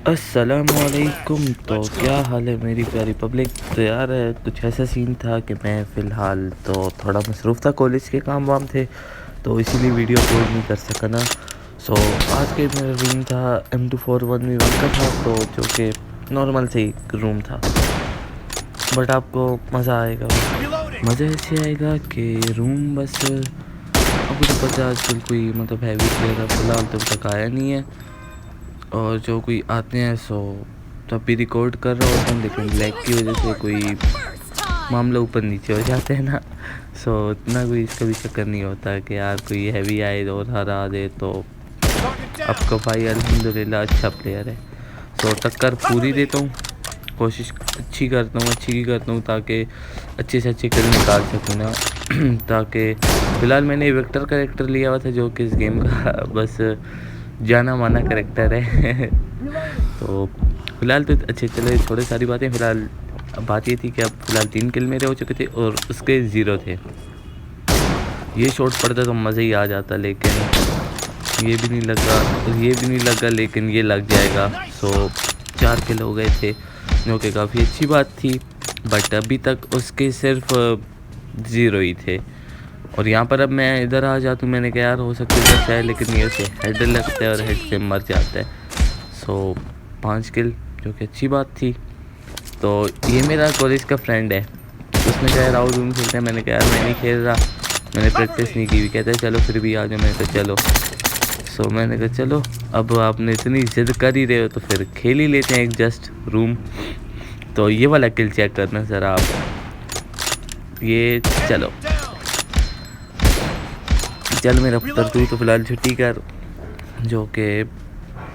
अस्सलामुअलैकुम। तो क्या हाल है मेरी प्यारी पब्लिक। तो यार कुछ ऐसा सीन था कि मैं फ़िलहाल तो थोड़ा मसरूफ़ था, कॉलेज के काम वाम थे, तो इसीलिए वीडियो अपलोड नहीं कर सका ना। सो आज के मेरा रूम था M2411 का था, तो जो कि नॉर्मल से ही रूम था, बट आपको मज़ा आएगा। मज़ा ऐसे आएगा कि रूम बस आपको तो पता है आजकल कोई मतलब हैवी प्लेयर फ़िलहाल तो तक आया नहीं है, और जो कोई आते हैं सो तब भी रिकॉर्ड कर रहा होता हूँ, लेकिन लैग की वजह से कोई मामला ऊपर नीचे हो जाते हैं ना। सो इतना कोई इसका भी चक्कर नहीं होता कि यार कोई हैवी आए और हरा दे। तो आपका भाई अल्हम्दुलिल्लाह अच्छा प्लेयर है, सो टक्कर पूरी देता हूँ, कोशिश अच्छी करता हूँ ताकि अच्छे से अच्छे किल निकाल सकूँ ना। ताकि फ़िलहाल मैंने विक्टर कैरेक्टर लिया हुआ था जो कि इस गेम का बस जाना माना कैरेक्टर है। तो फ़िलहाल तो अच्छे चले छोड़े सारी बातें। फ़िलहाल बात ये थी कि अब फ़िलहाल 3 किल मेरे हो चुके थे और उसके 0 थे। ये शॉट पड़ता तो मज़ा ही आ जाता, लेकिन ये भी नहीं लगा, लेकिन ये लग जाएगा। सो 4 किल हो गए थे, जो कि काफ़ी अच्छी बात थी, बट अभी तक उसके सिर्फ 0 ही थे। और यहाँ पर अब मैं इधर आ जाता हूँ, मैंने कहा यार हो सकता है अच्छा है, लेकिन ये से हेड लगता है और हेड से मर जाता है। सो 5 किल, जो कि अच्छी बात थी। तो ये मेरा कॉलेज का फ्रेंड है, उसने कहा राउंड रूम खेलते हैं, मैंने कहा यार मैं नहीं खेल रहा, मैंने प्रैक्टिस नहीं की हुई। कहता है चलो फिर भी आ जाओ, मैंने कहा चलो। सो मैंने कहा चलो, अब आपने इतनी जिद कर ही रहे हो तो फिर खेल ही लेते हैं एक जस्ट रूम। तो ये वाला किल चेक करना ज़रा आप, ये चलो चल मेरा पुत्र, तू तो फिलहाल छुट्टी कर, जो कि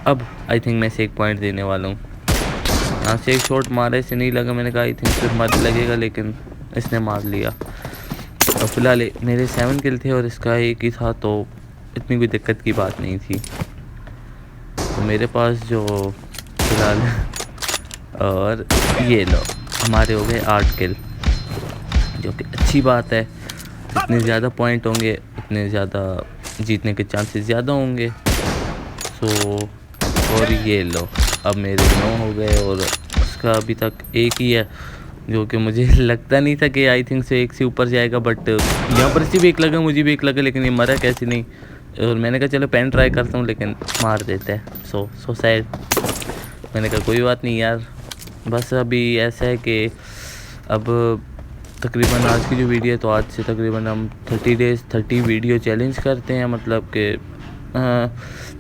अब आई थिंक मैं से एक पॉइंट देने वाला हूँ। यहाँ से एक शॉट मारे से नहीं लगा, मैंने कहा आई थिंक फिर मत लगेगा, लेकिन इसने मार लिया। और फिलहाल मेरे 7 किल थे और इसका एक ही था, तो इतनी कोई दिक्कत की बात नहीं थी। तो मेरे पास जो फिलहाल और ये लो हमारे हो गए 8 किल, जो कि अच्छी बात है। जितने ज़्यादा पॉइंट होंगे उतने ज़्यादा जीतने के चांसेस ज़्यादा होंगे। सो और ये लो अब मेरे 9 हो गए और उसका अभी तक एक ही है, जो कि मुझे लगता नहीं था कि आई थिंक से एक से ऊपर जाएगा, बट यहाँ पर इसी भी एक लगा, मुझे भी एक लगा, लेकिन ये मरा कैसे नहीं। और मैंने कहा चलो पेन ट्राई करता हूँ, लेकिन मार देता है। So sad. मैंने कहा कोई बात नहीं यार, बस अभी ऐसा है कि अब तकरीबन आज की जो वीडियो है, तो आज से तकरीबन हम 30 डेज़ 30 वीडियो चैलेंज करते हैं, मतलब कि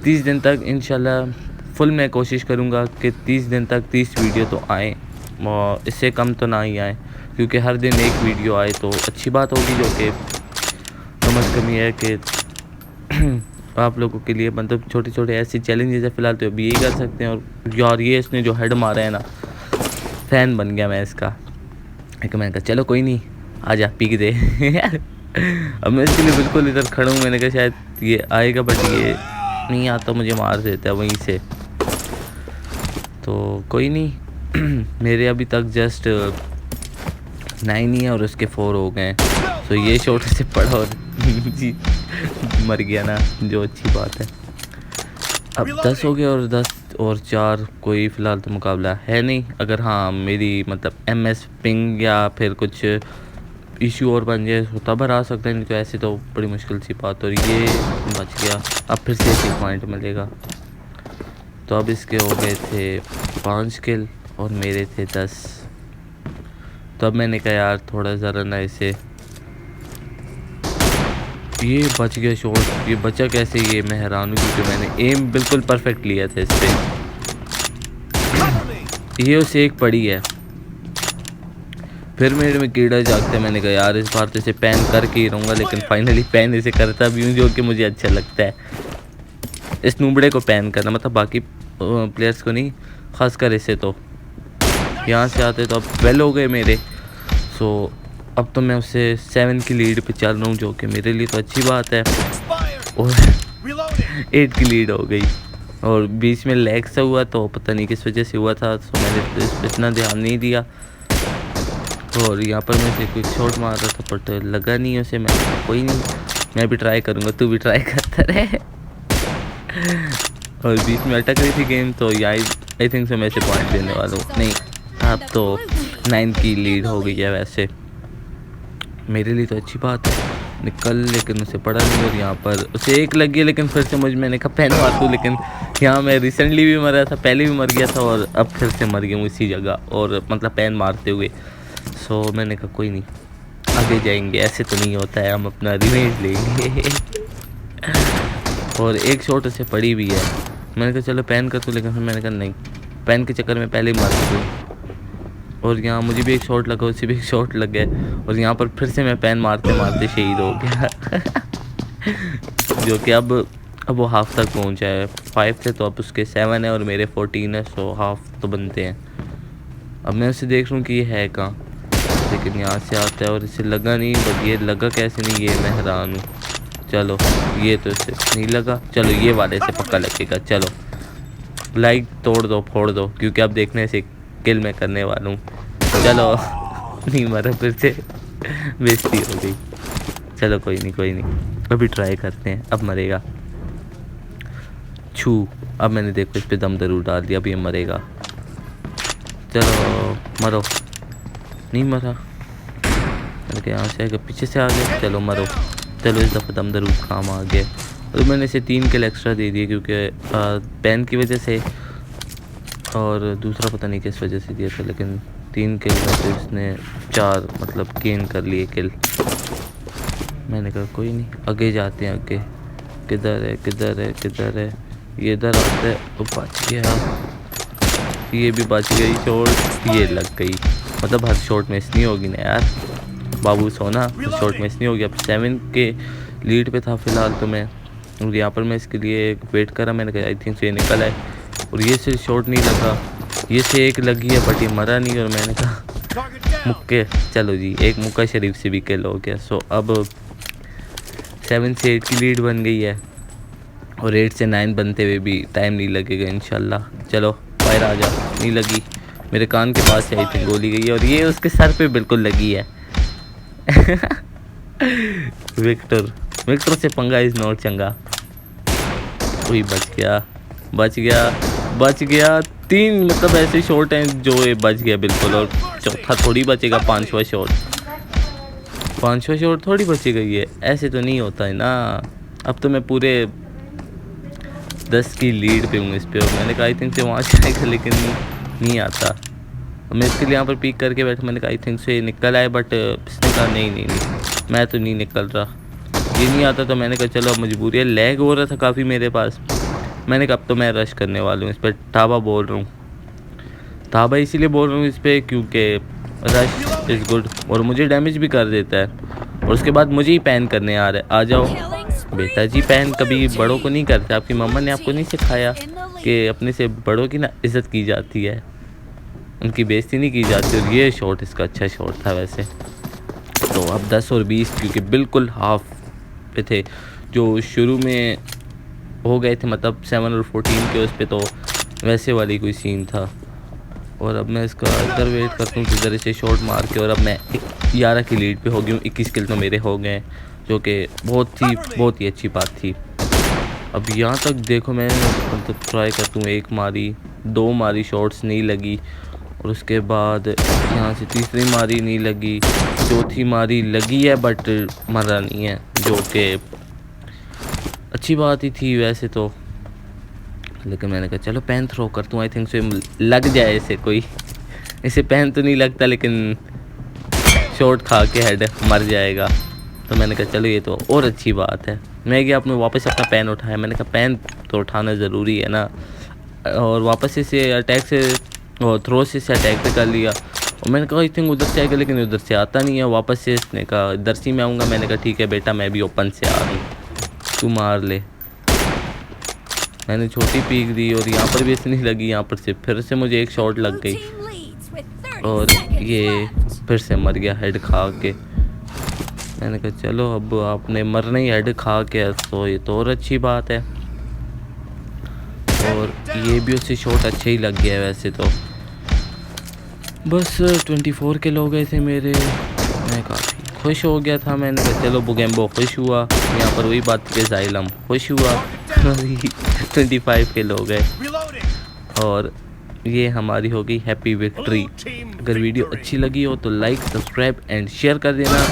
30 दिन तक इंशाल्लाह फुल मैं कोशिश करूँगा कि 30 दिन तक 30 वीडियो तो आए, और इससे कम तो ना ही आए, क्योंकि हर दिन एक वीडियो आए तो अच्छी बात होगी, जो कि कम अज़ कम ये है कि आप लोगों के लिए मतलब छोटे छोटे ऐसे चैलेंजेस है फ़िलहाल तो अभी यही कर सकते हैं। और यार ये इसने जो हेड मारा है ना, फ़ैन बन गया मैं इसका। एक मैंने कहा चलो कोई नहीं, आजा पीक दे। अब मैं इसके लिए बिल्कुल इधर खड़ा हूँ, मैंने कहा शायद ये आएगा, बट ये नहीं आता, मुझे मार देता है वहीं से। तो कोई नहीं, मेरे अभी तक जस्ट 9 ही है और उसके 4 हो गए। तो ये शॉट से पड़ा और जी मर गया ना, जो अच्छी बात है। अब 10 हो गए और 10 और 4 कोई फ़िलहाल तो मुकाबला है नहीं। अगर हाँ मेरी मतलब MS पिंग या फिर कुछ इशू और बन जाए तो तब हरा सकते हैं, नहीं तो ऐसे तो बड़ी मुश्किल सी बात। और ये बच गया, अब फिर से 1 पॉइंट मिलेगा। तो अब इसके हो गए थे 5 किल और मेरे थे 10। तो अब मैंने कहा यार थोड़ा ज़रा ना इसे, ये बच गया शॉट, ये बचा कैसे, ये मैं हैरान हूँ, क्योंकि मैंने एम बिल्कुल परफेक्ट लिया था इस पर। ये उसे एक पड़ी है, फिर मेरे में कीड़ा जागता है। मैंने कहा यार इस बार तो इसे पैन करके ही रहूँगा, लेकिन फाइनली पैन इसे करता भी हूँ, जो कि मुझे अच्छा लगता है इस नूबड़े को पैन करना, मतलब बाकी प्लेयर्स को नहीं, खासकर इसे। तो यहाँ से आते तो अब 12 हो गए मेरे। सो अब तो मैं उससे 7 की लीड पे चल रहा हूँ, जो कि मेरे लिए तो अच्छी बात है। और 8 की लीड हो गई, और बीच में लैग सा हुआ, तो पता नहीं किस वजह से हुआ था, तो मैंने इस पर इतना ध्यान नहीं दिया। और यहाँ पर मैं से कुछ शॉट मार रहा था, बट लगा नहीं उसे। मैं कोई नहीं, मैं भी ट्राई करूँगा, तू भी ट्राई करता रहे। और बीच में अटक रही थी गेम, तो यहाँ आई थिंक से मैं इसे पॉइंट देने वाला हूँ। नहीं, अब तो 9 की लीड हो गई है। वैसे मेरे लिए तो अच्छी बात है निकल, लेकिन उसे पड़ा नहीं और यहाँ पर उसे एक लगी है, लेकिन फिर से मैंने कहा पेन मार दूँ, लेकिन यहाँ मैं रिसेंटली भी मरा था, पहले भी मर गया था और अब फिर से मर गया हूँ इसी जगह, और मतलब पेन मारते हुए। सो मैंने कहा कोई नहीं, आगे जाएंगे, ऐसे तो नहीं होता है, हम अपना रिवेंज लेंगे। और एक शॉट उसे पड़ी भी है, मैंने कहा चलो पेन कर दूँ, लेकिन फिर मैंने कहा नहीं, पेन के चक्कर में पहले ही मार दूँ। और यहाँ मुझे भी एक शॉट लगा, उसे भी एक शॉट लग गया, और यहाँ पर फिर से मैं पेन मारते मारते शहीद हो गया। जो कि अब वो हाफ तक पहुँचा है। 5 थे तो अब उसके 7 है और मेरे 14 है, सो हाफ तो बनते हैं। अब मैं उसे देख रहा हूँ कि ये है कहाँ, लेकिन यहाँ से आता है और इसे लगा नहीं, बट ये लगा कैसे नहीं, ये मैं हैरान हूँ। चलो ये तो इसे नहीं लगा, चलो ये वाले से पक्का लगेगा। चलो लाइक तोड़ दो, फोड़ दो, क्योंकि अब देखने से किल मैं करने वाला हूँ। चलो नहीं मरा, फिर से बेइज्जती हो गई। चलो कोई नहीं कोई नहीं, अभी ट्राई करते हैं, अब मरेगा। छू, अब मैंने देखो इस पे दम जरूर डाल दिया, अब ये मरेगा। चलो मरो, नहीं मरा, मैंने यहाँ से आगे पीछे से आ गए, चलो मरो। चलो इस दफ़ा दम जरूर काम आ गया, और मैंने इसे 3 किल एक्स्ट्रा दे दिए, क्योंकि पेन की वजह से, और दूसरा पता नहीं किस वजह से दिया था, लेकिन 3 किल में तो इसने 4 मतलब गेन कर लिए किल। मैंने कहा कोई नहीं, आगे जाते हैं। आगे किधर है किधर है किधर है, ये इधर आता है, वो बच गया, ये भी बच गई शॉट, ये लग गई। मतलब हर शॉट मिस नहीं होगी ना यार बाबू सोना, शॉट मिस नहीं होगी। अब 7 के लीड पे था फिलहाल तो मैं, और यहाँ पर मैं इसके लिए वेट करा, मैंने कहा आई थिंक से ये निकल आए, और ये से शॉट नहीं लगा, ये से एक लगी है बट ये मरा नहीं, और मैंने कहा मुक्के, चलो जी एक मुक्का शरीफ से भी किल हो गया। सो अब 7 से 8 की लीड बन गई है, और 8 से 9 बनते हुए भी टाइम नहीं लगेगा इंशाल्लाह। चलो फायर आ जा, नहीं लगी, मेरे कान के पास से आई थिंक गोली गई है, और ये उसके सर पे बिल्कुल लगी है। विक्टर से पंगा इज नॉट चंगा। कोई बच गया बच गया बच गया, 3 मतलब ऐसे शॉट हैं जो ये बच गया बिल्कुल, और चौथा थोड़ी बचेगा, 5वां शॉट थोड़ी बचेगा, ये ऐसे तो नहीं होता है ना। अब तो मैं पूरे 10 की लीड पे हूँ इस पे, और मैंने कहा आई थिंक से वहाँ जाएगा, लेकिन नहीं आता। मैं इसके लिए यहाँ पर पीक करके बैठा, मैंने कहा आई थिंक से निकल आए, बट इसने कहा नहीं मैं तो नहीं निकल रहा, ये नहीं आता। तो मैंने कहा चलो अब मजबूरी है, लैग हो रहा था काफ़ी मेरे पास, मैंने कहा अब तो मैं रश करने वाला हूँ इस पर। ताबा बोल रहा हूँ, ताबा इसीलिए बोल रहा हूँ इस पर क्योंकि रश इज़ गुड, और मुझे डैमेज भी कर देता है, और उसके बाद मुझे ही पैन करने आ रहा है। आ जाओ बेटा जी, पैन कभी बड़ों को नहीं करते, आपकी मम्मा ने आपको नहीं सिखाया कि अपने से बड़ों की ना इज़्ज़त की जाती है, उनकी बेइज्जती नहीं की जाती। और ये शॉट इसका अच्छा शॉट था वैसे। तो अब 10 और 20 क्योंकि बिल्कुल हाफ पे थे, जो शुरू में हो गए थे, मतलब 7 और 14 के उस पे तो वैसे वाली कोई सीन था। और अब मैं इसका इधर वेट करता हूँ किधर इसे शॉट मार के, और अब मैं 11 की लीड पे हो गई हूँ, 21 किल तो मेरे हो गए, जो कि बहुत ही अच्छी बात थी। अब यहाँ तक देखो मैं मतलब ट्राई करता हूँ, 1 मारी 2 मारी, शॉट्स नहीं लगी, और उसके बाद यहाँ से तीसरी मारी नहीं लगी, चौथी मारी लगी है बट मरा नहीं है, जो कि अच्छी बात ही थी वैसे तो। लेकिन मैंने कहा चलो पेन थ्रो करता हूँ, आई थिंक से लग जाए इसे कोई, इसे पेन तो नहीं लगता, लेकिन शॉट खा के हेड मर जाएगा। तो मैंने कहा चलो ये तो और अच्छी बात है। मैं गया अपने वापस अपना पेन उठाया, मैंने कहा पेन तो उठाना ज़रूरी है ना, और वापस इसे अटैक से और थ्रो से अटैक पे कर लिया, और मैंने कहा आई थिंक उधर से आएगा, लेकिन उधर से आता नहीं है। वापस से इसने कहा इधर से मैं आऊँगा, मैंने कहा ठीक है बेटा मैं भी ओपन से आ रही, तू मार ले। मैंने छोटी पीक दी, और यहाँ पर भी इसने लगी, यहाँ पर से फिर से मुझे एक शॉट लग गई, और ये फिर से मर गया हेड खा के। मैंने कहा चलो अब आपने मरना ही हेड खा के, तो ये तो और अच्छी बात है। और ये भी उससे शॉट अच्छे ही लग गया है वैसे तो। बस 24 के लोग गए थे मेरे, मैं काफ़ी खुश हो गया था। मैंने कहा चलो बुगेम्बो खुश हुआ, यहाँ पर वही बात के जाइलम खुश हुआ। 25 के लोग गए, और ये हमारी हो गई हैप्पी विक्ट्री। अगर वीडियो अच्छी लगी हो तो लाइक, सब्सक्राइब एंड शेयर कर देना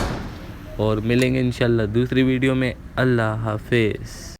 और मिलेंगे इंशाल्लाह दूसरी वीडियो में। अल्लाह हाफिज़।